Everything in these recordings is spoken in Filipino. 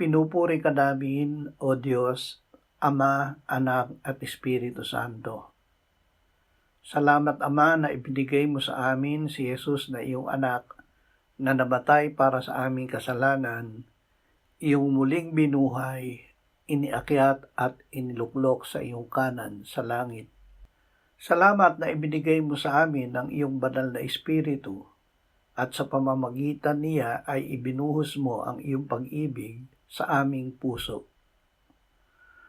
Pinupuri ka namin, O Diyos, Ama, Anak at Espiritu Santo. Salamat, Ama, na ibinigay mo sa amin si Jesus na iyong anak na namatay para sa aming kasalanan, iyong muling binuhay, iniakyat at iniluklok sa iyong kanan sa langit. Salamat na ibinigay mo sa amin ang iyong banal na Espiritu at sa pamamagitan niya ay ibinuhos mo ang iyong pag-ibig sa aming puso.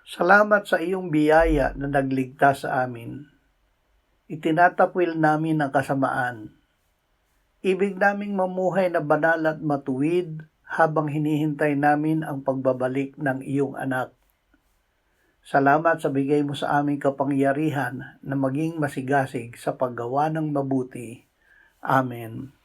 Salamat sa iyong biyaya na nagligtas sa amin. Itinatapwil namin ang kasamaan. Ibig naming mamuhay na banal at matuwid habang hinihintay namin ang pagbabalik ng iyong anak. Salamat sa bigay mo sa aming kapangyarihan na maging masigasig sa paggawa ng mabuti. Amen.